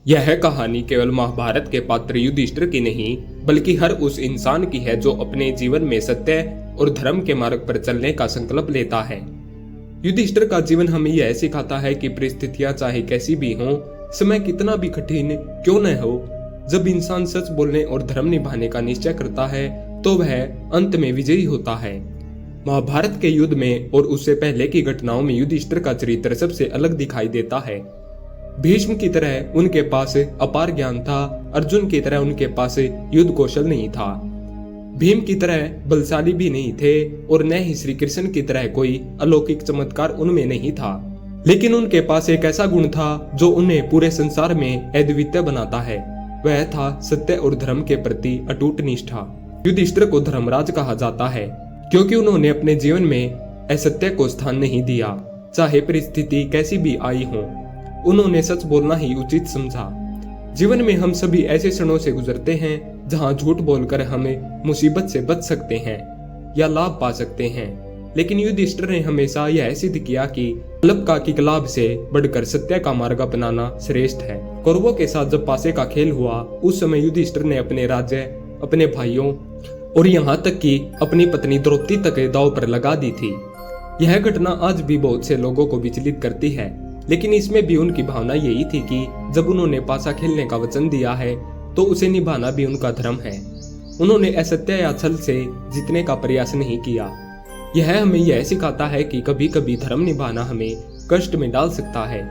यह कहानी केवल महाभारत के पात्र युधिष्ठिर की नहीं, बल्कि हर उस इंसान की है जो अपने जीवन में सत्य और धर्म के मार्ग पर चलने का संकल्प लेता है। युधिष्ठिर का जीवन हमें यह सिखाता है कि परिस्थितियां चाहे कैसी भी हों, समय कितना भी कठिन क्यों न हो, जब इंसान सच बोलने और धर्म निभाने का निश्चय करता है तो वह अंत में विजयी होता है। महाभारत के युद्ध में और उससे पहले की घटनाओं में युधिष्ठिर का चरित्र सबसे अलग दिखाई देता है। भीष्म की तरह उनके पास अपार ज्ञान था, अर्जुन की तरह उनके पास युद्ध कौशल नहीं था, भीम की तरह बलशाली भी नहीं थे और न ही श्री कृष्ण की तरह कोई अलौकिक चमत्कार उनमें नहीं था। लेकिन उनके पास एक ऐसा गुण था जो उन्हें पूरे संसार में अद्वितीय बनाता है, वह था सत्य और धर्म के प्रति अटूट निष्ठा। युधिष्ठिर को धर्मराज कहा जाता है क्योंकि उन्होंने अपने जीवन में असत्य को स्थान नहीं दिया, चाहे परिस्थिति कैसी भी आई हो। उन्होंने सच बोलना ही उचित समझा। जीवन में हम सभी ऐसे क्षणों से गुजरते हैं जहां झूठ बोलकर हमें मुसीबत से बच सकते हैं या लाभ पा सकते हैं, लेकिन युधिष्ठिर ने हमेशा यह सिद्ध किया कि अल्पका की लाभ से बढ़कर सत्य का मार्ग अपनाना श्रेष्ठ है। कौरवों के साथ जब पासे का खेल हुआ, उस समय युधिष्ठिर ने अपने राज्य, अपने भाइयों और यहाँ तक कि अपनी पत्नी द्रौपदी तक दांव पर लगा दी थी। यह घटना आज भी बहुत से लोगों को विचलित करती है, लेकिन इसमें भी उनकी भावना यही थी कि जब उन्होंने पासा खेलने का वचन दिया है तो उसे निभाना भी उनका धर्म है। उन्होंने असत्य या छल से जीतने का प्रयास नहीं किया। यह हमें यह सिखाता है कि कभी कभी धर्म निभाना हमें कष्ट में डाल सकता है,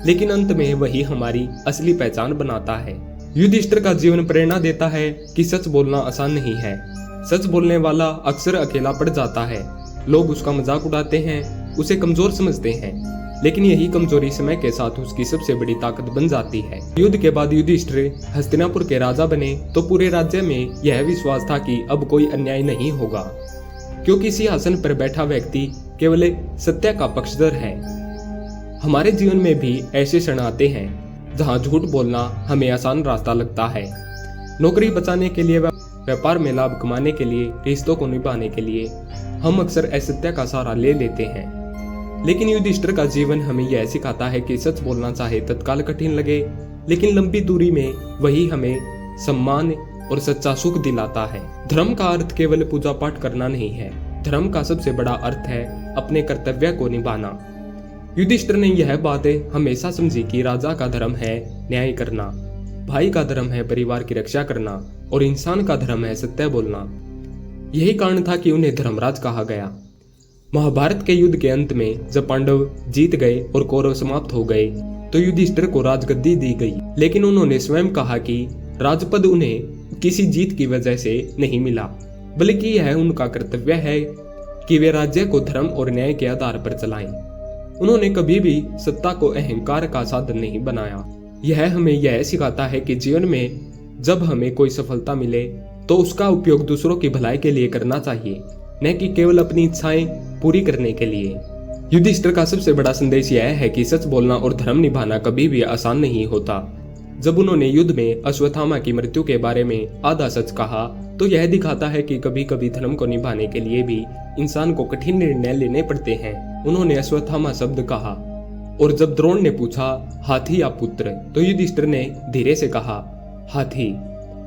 लेकिन अंत में वही हमारी असली पहचान बनाता है। युधिष्ठिर का जीवन प्रेरणा देता है कि सच बोलना आसान नहीं है। सच बोलने वाला अक्सर अकेला पड़ जाता है। लोग उसका मजाक उड़ाते हैं, उसे कमजोर समझते हैं, लेकिन यही कमजोरी समय के साथ उसकी सबसे बड़ी ताकत बन जाती है। युद्ध के बाद युधिष्ठिर हस्तिनापुर के राजा बने तो पूरे राज्य में यह विश्वास था कि अब कोई अन्याय नहीं होगा, क्योंकि सिंहासन पर बैठा व्यक्ति केवल सत्य का पक्षधर है। हमारे जीवन में भी ऐसे क्षण आते हैं जहां झूठ बोलना हमें आसान रास्ता लगता है। नौकरी बचाने के लिए, व्यापार में लाभ कमाने के लिए, रिश्तों को निभाने के लिए हम अक्सर असत्य का सहारा ले लेते हैं। लेकिन युधिष्ठिर का जीवन हमें यह सिखाता है कि सच बोलना चाहे तत्काल कठिन लगे, लेकिन लंबी दूरी में वही हमें सम्मान और सच्चा सुख दिलाता है। धर्म का अर्थ केवल पूजा पाठ करना नहीं है, धर्म का सबसे बड़ा अर्थ है अपने कर्तव्य को निभाना। युधिष्ठिर ने यह बातें हमेशा समझी कि राजा का धर्म है न्याय करना, भाई का धर्म है परिवार की रक्षा करना और इंसान का धर्म है सत्य बोलना। यही कारण था कि उन्हें धर्मराज कहा गया। महाभारत के युद्ध के अंत में जब पांडव जीत गए और कौरव समाप्त हो गए तो युधिष्ठिर को राजगद्दी दी गई, लेकिन उन्होंने स्वयं कहा कि राजपद उन्हें किसी जीत की वजह से नहीं मिला, बल्कि यह उनका कर्तव्य है कि वे राज्य को धर्म और न्याय के आधार पर चलाएं। उन्होंने कभी भी सत्ता को अहंकार का साधन नहीं बनाया। यह हमें यह सिखाता है कि जीवन में जब हमें कोई सफलता मिले तो उसका उपयोग दूसरों की भलाई के लिए करना चाहिए, न कि केवल अपनी इच्छाएं पूरी करने के लिए। युधिष्ठिर का सबसे बड़ा संदेश यह है कि सच बोलना और धर्म निभाना कभी भी आसान नहीं होता। जब उन्होंने युद्ध में अश्वत्थामा की मृत्यु के बारे में आधा सच कहा तो यह दिखाता है कि कभी कभी धर्म को निभाने के लिए भी इंसान को कठिन निर्णय लेने पड़ते हैं। उन्होंने अश्वत्थामा शब्द कहा और जब द्रोण ने पूछा हाथी या पुत्र, तो युधिष्ठिर ने धीरे से कहा हाथी।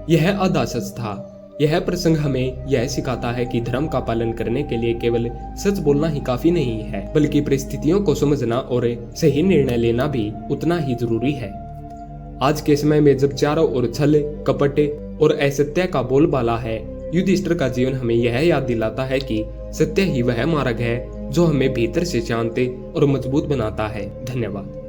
यह आधा सच था। यह प्रसंग हमें यह सिखाता है कि धर्म का पालन करने के लिए केवल सच बोलना ही काफी नहीं है, बल्कि परिस्थितियों को समझना और सही निर्णय लेना भी उतना ही जरूरी है। आज के समय में जब चारों ओर छल, कपट और असत्य का बोलबाला है, युधिष्ठिर का जीवन हमें यह याद दिलाता है कि सत्य ही वह मार्ग है जो हमें भीतर से शांत और मजबूत बनाता है। धन्यवाद।